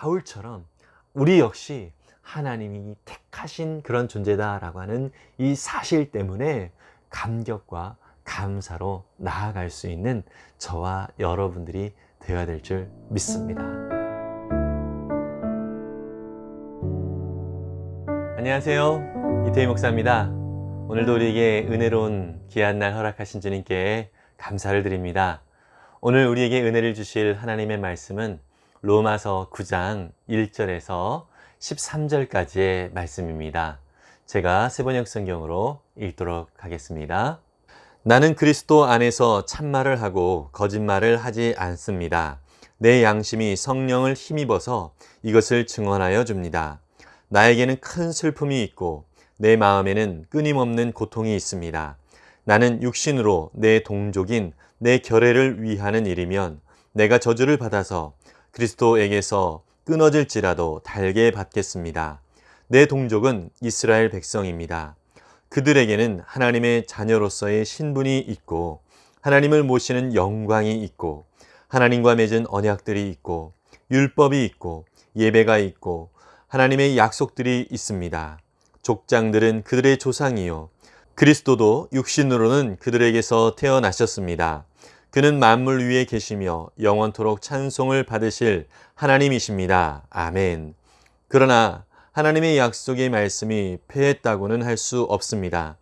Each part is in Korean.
바울처럼 우리 역시 하나님이 택하신 그런 존재다라고 하는 이 사실 때문에 감격과 감사로 나아갈 수 있는 저와 여러분들이 되어야 될 줄 믿습니다. 안녕하세요. 이태희 목사입니다. 오늘도 우리에게 은혜로운 귀한 날 허락하신 주님께 감사를 드립니다. 오늘 우리에게 은혜를 주실 하나님의 말씀은 로마서 9장 1절에서 13절까지의 말씀입니다. 제가 세번역 성경으로 읽도록 하겠습니다. 나는 그리스도 안에서 참말을 하고 거짓말을 하지 않습니다. 내 양심이 성령을 힘입어서 이것을 증언하여 줍니다. 나에게는 큰 슬픔이 있고 내 마음에는 끊임없는 고통이 있습니다. 나는 육신으로 내 동족인 내 결례를 위하는 일이면 내가 저주를 받아서 그리스도에게서 끊어질지라도 달게 받겠습니다. 내 동족은 이스라엘 백성입니다. 그들에게는 하나님의 자녀로서의 신분이 있고 하나님을 모시는 영광이 있고 하나님과 맺은 언약들이 있고 율법이 있고 예배가 있고 하나님의 약속들이 있습니다. 족장들은 그들의 조상이요 그리스도도 육신으로는 그들에게서 태어나셨습니다. 그는 만물 위에 계시며 영원토록 찬송을 받으실 하나님이십니다. 아멘. 그러나 하나님의 약속의 말씀이 패했다고는 할 수 없습니다.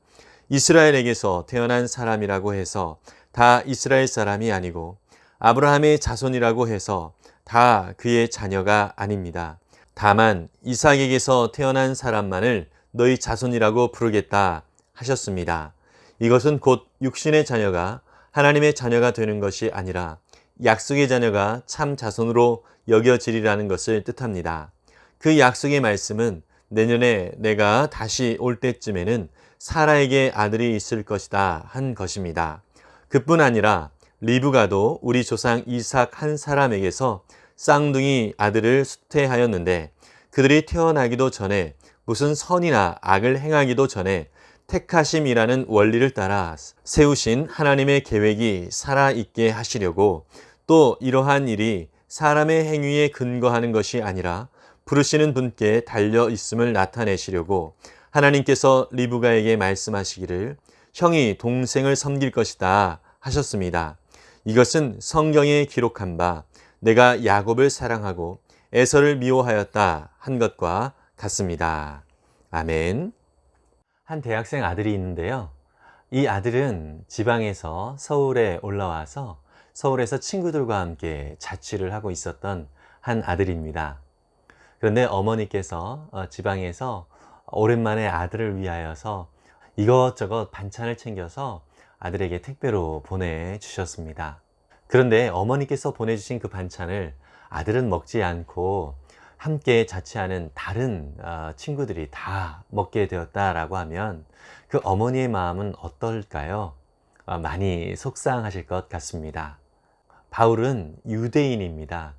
이스라엘에게서 태어난 사람이라고 해서 다 이스라엘 사람이 아니고 아브라함의 자손이라고 해서 다 그의 자녀가 아닙니다. 다만 이삭에게서 태어난 사람만을 너희 자손이라고 부르겠다 하셨습니다. 이것은 곧 육신의 자녀가 하나님의 자녀가 되는 것이 아니라 약속의 자녀가 참 자손으로 여겨지리라는 것을 뜻합니다. 그 약속의 말씀은 내년에 내가 다시 올 때쯤에는 사라에게 아들이 있을 것이다 한 것입니다. 그뿐 아니라 리브가도 우리 조상 이삭 한 사람에게서 쌍둥이 아들을 수태하였는데 그들이 태어나기도 전에 무슨 선이나 악을 행하기도 전에 택하심이라는 원리를 따라 세우신 하나님의 계획이 살아있게 하시려고 또 이러한 일이 사람의 행위에 근거하는 것이 아니라 부르시는 분께 달려 있음을 나타내시려고 하나님께서 리브가에게 말씀하시기를 형이 동생을 섬길 것이다 하셨습니다. 이것은 성경에 기록한 바 내가 야곱을 사랑하고 에서를 미워하였다 한 것과 같습니다. 아멘. 한 대학생 아들이 있는데요. 이 아들은 지방에서 서울에 올라와서 서울에서 친구들과 함께 자취를 하고 있었던 한 아들입니다. 그런데 어머니께서 지방에서 오랜만에 아들을 위하여서 이것저것 반찬을 챙겨서 아들에게 택배로 보내주셨습니다. 그런데 어머니께서 보내주신 그 반찬을 아들은 먹지 않고 함께 자취하는 다른 친구들이 다 먹게 되었다라고 하면 그 어머니의 마음은 어떨까요? 많이 속상하실 것 같습니다. 바울은 유대인입니다.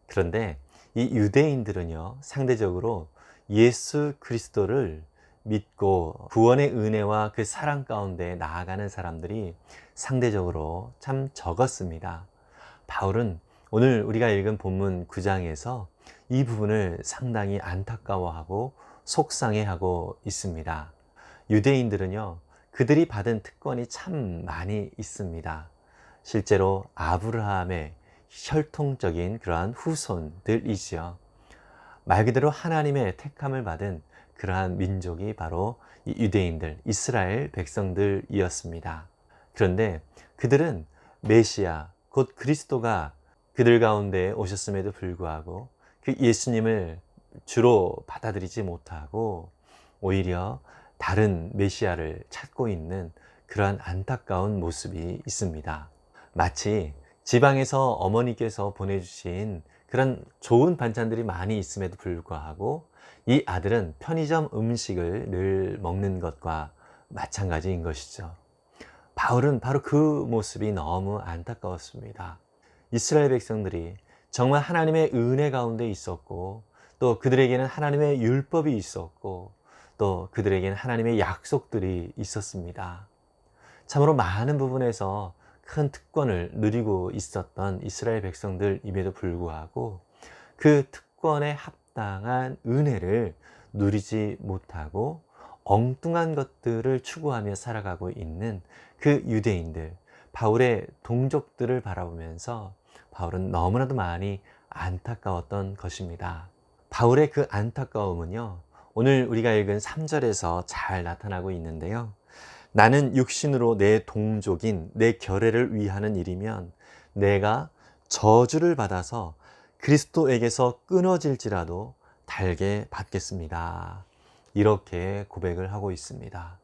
그런데 이 유대인들은요, 상대적으로 예수 그리스도를 믿고 구원의 은혜와 그 사랑 가운데 나아가는 사람들이 상대적으로 참 적었습니다. 바울은 오늘 우리가 읽은 본문 9장에서 이 부분을 상당히 안타까워하고 속상해하고 있습니다. 유대인들은요, 그들이 받은 특권이 참 많이 있습니다. 실제로 아브라함의 혈통적인 그러한 후손들이지요. 말 그대로 하나님의 택함을 받은 그러한 민족이 바로 이 유대인들, 이스라엘 백성들이었습니다. 그런데 그들은 메시아, 곧 그리스도가 그들 가운데 오셨음에도 불구하고 그 예수님을 주로 받아들이지 못하고 오히려 다른 메시아를 찾고 있는 그러한 안타까운 모습이 있습니다. 마치 지방에서 어머니께서 보내주신 그런 좋은 반찬들이 많이 있음에도 불구하고 이 아들은 편의점 음식을 늘 먹는 것과 마찬가지인 것이죠. 바울은 바로 그 모습이 너무 안타까웠습니다. 이스라엘 백성들이 정말 하나님의 은혜 가운데 있었고 또 그들에게는 하나님의 율법이 있었고 또 그들에게는 하나님의 약속들이 있었습니다. 참으로 많은 부분에서 큰 특권을 누리고 있었던 이스라엘 백성들임에도 불구하고 그 특권에 합당한 은혜를 누리지 못하고 엉뚱한 것들을 추구하며 살아가고 있는 그 유대인들, 바울의 동족들을 바라보면서 바울은 너무나도 많이 안타까웠던 것입니다. 바울의 그 안타까움은요, 오늘 우리가 읽은 3절에서 잘 나타나고 있는데요. 나는 육신으로 내 동족인 내 결애를 위하는 일이면 내가 저주를 받아서 그리스도에게서 끊어질지라도 달게 받겠습니다. 이렇게 고백을 하고 있습니다.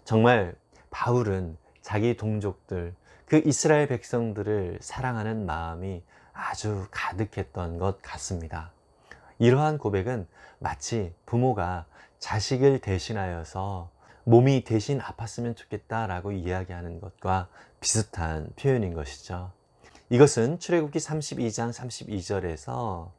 정말 바울은 자기 동족들, 그 이스라엘 백성들을 사랑하는 마음이 아주 가득했던 것 같습니다. 이러한 고백은 마치 부모가 자식을 대신하여서 몸이 대신 아팠으면 좋겠다라고 이야기하는 것과 비슷한 표현인 것이죠. 이것은 출애굽기 32장 32절에서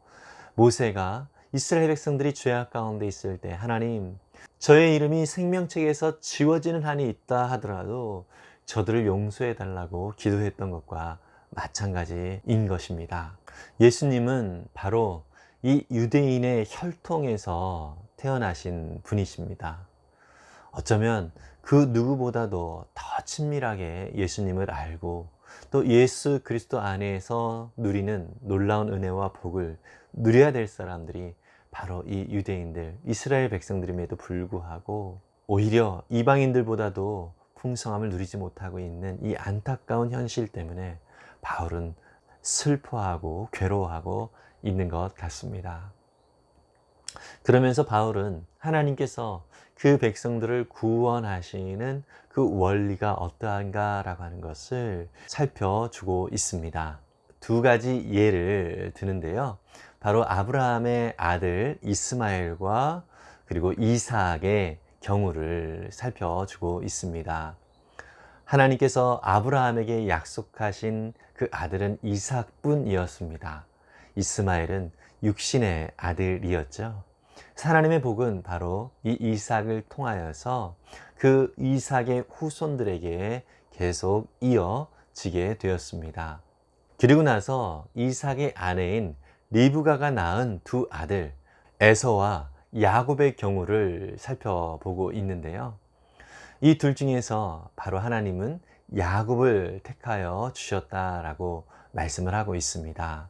모세가 이스라엘 백성들이 죄악 가운데 있을 때 하나님, 저의 이름이 생명책에서 지워지는 한이 있다 하더라도 저들을 용서해 달라고 기도했던 것과 마찬가지인 것입니다. 예수님은 바로 이 유대인의 혈통에서 태어나신 분이십니다. 어쩌면 그 누구보다도 더 친밀하게 예수님을 알고 또 예수 그리스도 안에서 누리는 놀라운 은혜와 복을 누려야 될 사람들이 바로 이 유대인들, 이스라엘 백성들임에도 불구하고 오히려 이방인들보다도 풍성함을 누리지 못하고 있는 이 안타까운 현실 때문에 바울은 슬퍼하고 괴로워하고 있는 것 같습니다. 그러면서 바울은 하나님께서 그 백성들을 구원하시는 그 원리가 어떠한가라고 하는 것을 살펴주고 있습니다. 두 가지 예를 드는데요. 바로 아브라함의 아들 이스마엘과 그리고 이삭의 경우를 살펴주고 있습니다. 하나님께서 아브라함에게 약속하신 그 아들은 이삭뿐이었습니다. 이스마엘은 육신의 아들이었죠. 하나님의 복은 바로 이 이삭을 통하여서 그 이삭의 후손들에게 계속 이어지게 되었습니다. 그리고 나서 이삭의 아내인 리브가가 낳은 두 아들 에서와 야곱의 경우를 살펴보고 있는데요. 이 둘 중에서 바로 하나님은 야곱을 택하여 주셨다라고 말씀을 하고 있습니다.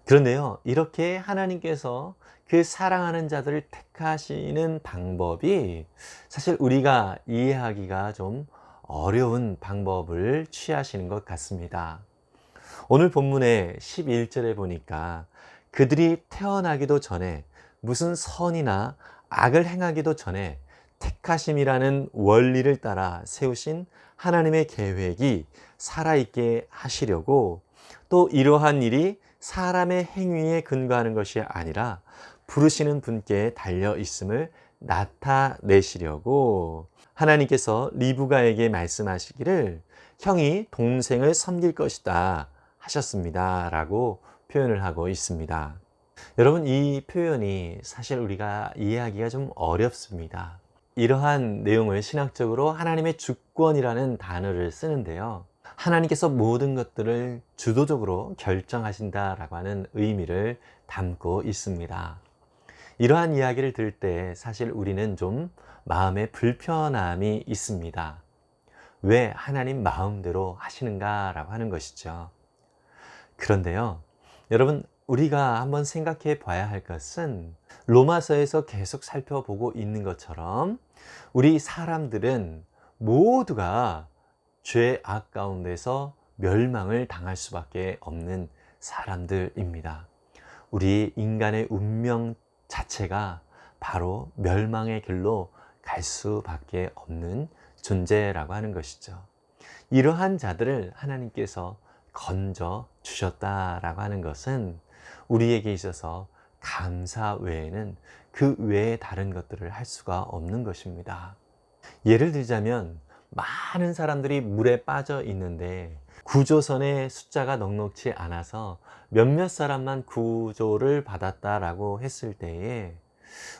그런데요, 이렇게 하나님께서 그 사랑하는 자들을 택하시는 방법이 사실 우리가 이해하기가 좀 어려운 방법을 취하시는 것 같습니다. 오늘 본문의 11절에 보니까 그들이 태어나기도 전에 무슨 선이나 악을 행하기도 전에 택하심이라는 원리를 따라 세우신 하나님의 계획이 살아있게 하시려고 또 이러한 일이 사람의 행위에 근거하는 것이 아니라 부르시는 분께 달려 있음을 나타내시려고 하나님께서 리브가에게 말씀하시기를 형이 동생을 섬길 것이다 하셨습니다 라고 표현을 하고 있습니다. 여러분, 이 표현이 사실 우리가 이해하기가 좀 어렵습니다. 이러한 내용을 신학적으로 하나님의 주권이라는 단어를 쓰는데요. 하나님께서 모든 것들을 주도적으로 결정하신다라고 하는 의미를 담고 있습니다. 이러한 이야기를 들을 때 사실 우리는 좀 마음에 불편함이 있습니다. 왜 하나님 마음대로 하시는가라고 하는 것이죠. 그런데요, 여러분, 우리가 한번 생각해 봐야 할 것은 로마서에서 계속 살펴보고 있는 것처럼 우리 사람들은 모두가 죄악 가운데서 멸망을 당할 수밖에 없는 사람들입니다. 우리 인간의 운명 자체가 바로 멸망의 길로 갈 수밖에 없는 존재라고 하는 것이죠. 이러한 자들을 하나님께서 건져 주셨다라고 하는 것은 우리에게 있어서 감사 외에는 그 외에 다른 것들을 할 수가 없는 것입니다. 예를 들자면 많은 사람들이 물에 빠져 있는데 구조선의 숫자가 넉넉지 않아서 몇몇 사람만 구조를 받았다라고 했을 때에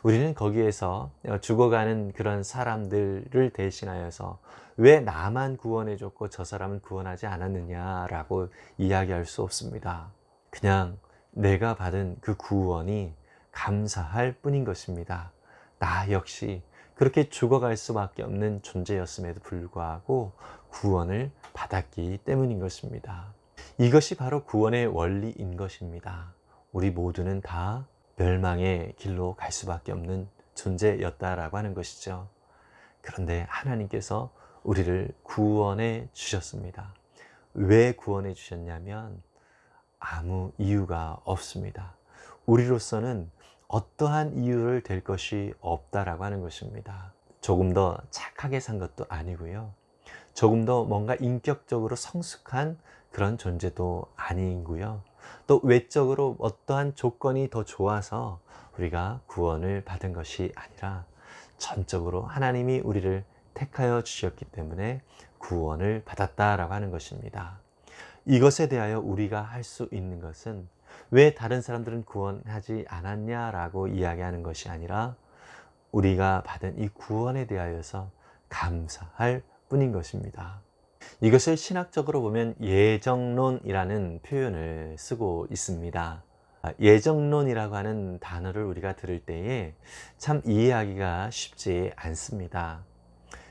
우리는 거기에서 죽어가는 그런 사람들을 대신하여서 왜 나만 구원해 줬고 저 사람은 구원하지 않았느냐라고 이야기할 수 없습니다. 그냥 내가 받은 그 구원이 감사할 뿐인 것입니다. 나 역시 그렇게 죽어갈 수밖에 없는 존재였음에도 불구하고 구원을 받았기 때문인 것입니다. 이것이 바로 구원의 원리인 것입니다. 우리 모두는 다 멸망의 길로 갈 수밖에 없는 존재였다라고 하는 것이죠. 그런데 하나님께서 우리를 구원해 주셨습니다. 왜 구원해 주셨냐면 아무 이유가 없습니다. 우리로서는 어떠한 이유를 댈 것이 없다라고 하는 것입니다. 조금 더 착하게 산 것도 아니고요. 조금 더 뭔가 인격적으로 성숙한 그런 존재도 아니고요. 또 외적으로 어떠한 조건이 더 좋아서 우리가 구원을 받은 것이 아니라 전적으로 하나님이 우리를 택하여 주셨기 때문에 구원을 받았다라고 하는 것입니다. 이것에 대하여 우리가 할 수 있는 것은 왜 다른 사람들은 구원하지 않았냐라고 이야기하는 것이 아니라 우리가 받은 이 구원에 대하여서 감사할 뿐인 것입니다. 이것을 신학적으로 보면 예정론이라는 표현을 쓰고 있습니다. 예정론이라고 하는 단어를 우리가 들을 때에 참 이해하기가 쉽지 않습니다.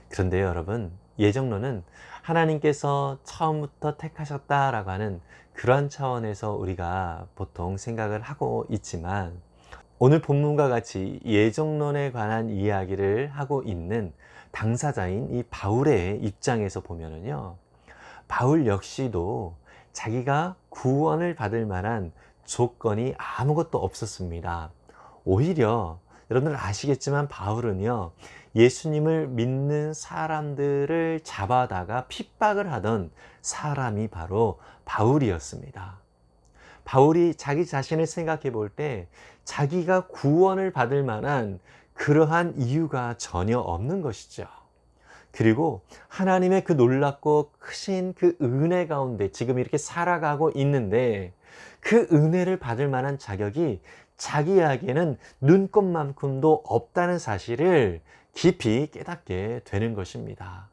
그런데 여러분, 예정론은 하나님께서 처음부터 택하셨다라고 하는 그러한 차원에서 우리가 보통 생각을 하고 있지만, 오늘 본문과 같이 예정론에 관한 이야기를 하고 있는 당사자인 이 바울의 입장에서 보면은요, 바울 역시도 자기가 구원을 받을 만한 조건이 아무것도 없었습니다. 오히려 여러분들 아시겠지만 바울은요, 예수님을 믿는 사람들을 잡아다가 핍박을 하던 사람이 바로 바울이었습니다. 바울이 자기 자신을 생각해 볼 때 자기가 구원을 받을 만한 그러한 이유가 전혀 없는 것이죠. 그리고 하나님의 그 놀랍고 크신 그 은혜 가운데 지금 이렇게 살아가고 있는데 그 은혜를 받을 만한 자격이 자기에게는 눈꼽만큼도 없다는 사실을 깊이 깨닫게 되는 것입니다.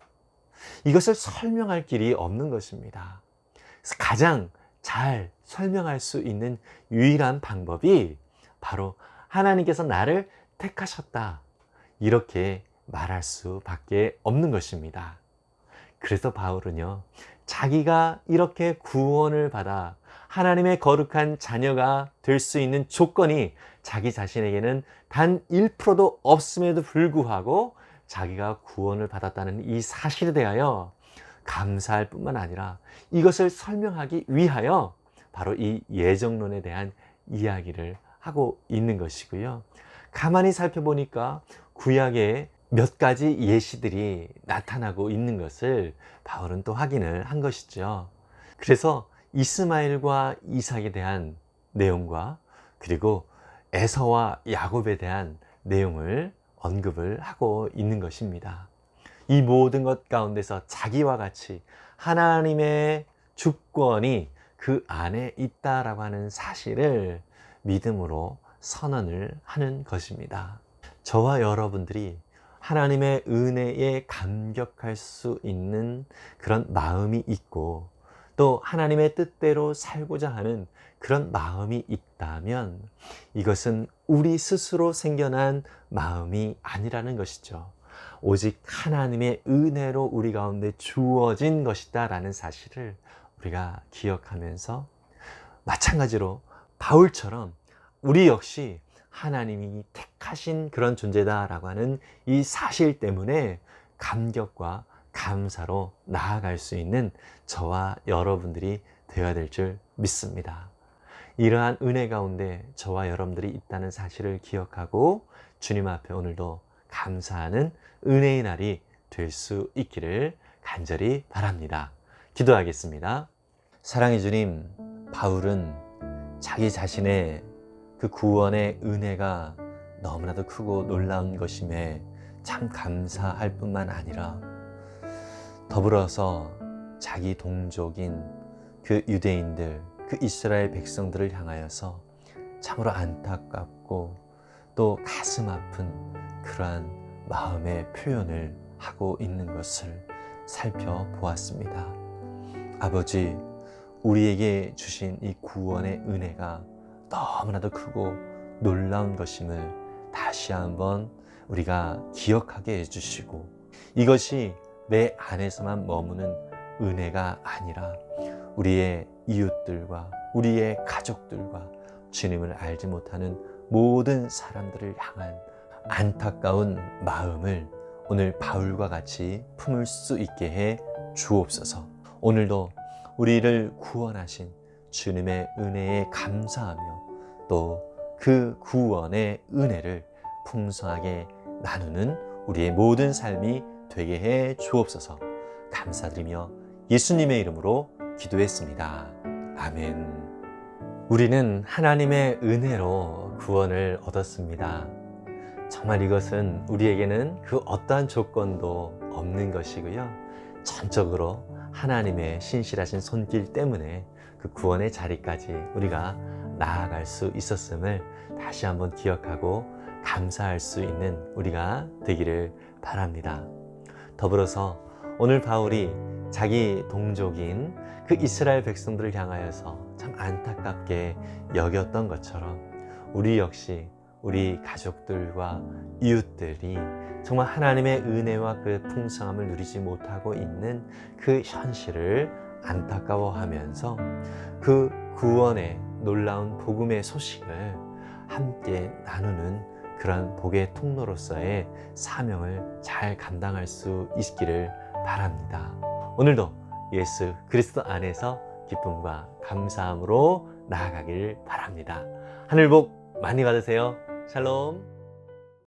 이것을 설명할 길이 없는 것입니다. 그래서 가장 잘 설명할 수 있는 유일한 방법이 바로 하나님께서 나를 택하셨다, 이렇게 말할 수밖에 없는 것입니다. 그래서 바울은요, 자기가 이렇게 구원을 받아 하나님의 거룩한 자녀가 될 수 있는 조건이 자기 자신에게는 단 1%도 없음에도 불구하고 자기가 구원을 받았다는 이 사실에 대하여 감사할 뿐만 아니라 이것을 설명하기 위하여 바로 이 예정론에 대한 이야기를 하고 있는 것이고요. 가만히 살펴보니까 구약에 몇 가지 예시들이 나타나고 있는 것을 바울은 또 확인을 한 것이죠. 그래서 이스마엘과 이삭에 대한 내용과 그리고 에서와 야곱에 대한 내용을 언급을 하고 있는 것입니다. 이 모든 것 가운데서 자기와 같이 하나님의 주권이 그 안에 있다라고 하는 사실을 믿음으로 선언을 하는 것입니다. 저와 여러분들이 하나님의 은혜에 감격할 수 있는 그런 마음이 있고 또 하나님의 뜻대로 살고자 하는 그런 마음이 있다면 이것은 우리 스스로 생겨난 마음이 아니라는 것이죠. 오직 하나님의 은혜로 우리 가운데 주어진 것이다 라는 사실을 우리가 기억하면서, 마찬가지로 바울처럼 우리 역시 하나님이 택하신 그런 존재다라고 하는 이 사실 때문에 감격과 감사로 나아갈 수 있는 저와 여러분들이 되어야 될 줄 믿습니다. 이러한 은혜 가운데 저와 여러분들이 있다는 사실을 기억하고 주님 앞에 오늘도 감사하는 은혜의 날이 될 수 있기를 간절히 바랍니다. 기도하겠습니다. 사랑의 주님, 바울은 자기 자신의 그 구원의 은혜가 너무나도 크고 놀라운 것임에 참 감사할 뿐만 아니라 더불어서 자기 동족인 그 유대인들, 그 이스라엘 백성들을 향하여서 참으로 안타깝고 또 가슴 아픈 그러한 마음의 표현을 하고 있는 것을 살펴보았습니다. 아버지, 우리에게 주신 이 구원의 은혜가 너무나도 크고 놀라운 것임을 다시 한번 우리가 기억하게 해주시고, 이것이 내 안에서만 머무는 은혜가 아니라 우리의 이웃들과 우리의 가족들과 주님을 알지 못하는 모든 사람들을 향한 안타까운 마음을 오늘 바울과 같이 품을 수 있게 해 주옵소서. 오늘도 우리를 구원하신 주님의 은혜에 감사하며 또 그 구원의 은혜를 풍성하게 나누는 우리의 모든 삶이 되게 해 주옵소서. 감사드리며 예수님의 이름으로 기도했습니다. 아멘. 우리는 하나님의 은혜로 구원을 얻었습니다. 정말 이것은 우리에게는 그 어떠한 조건도 없는 것이고요. 전적으로 하나님의 신실하신 손길 때문에 그 구원의 자리까지 우리가 나아갈 수 있었음을 다시 한번 기억하고 감사할 수 있는 우리가 되기를 바랍니다. 더불어서 오늘 바울이 자기 동족인 그 이스라엘 백성들을 향하여서 참 안타깝게 여겼던 것처럼 우리 역시 우리 가족들과 이웃들이 정말 하나님의 은혜와 그 풍성함을 누리지 못하고 있는 그 현실을 안타까워하면서 그 구원의 놀라운 복음의 소식을 함께 나누는 그런 복의 통로로서의 사명을 잘 감당할 수 있기를 바랍니다. 오늘도 예수 그리스도 안에서 기쁨과 감사함으로 나아가길 바랍니다. 하늘 복 많이 받으세요. 샬롬.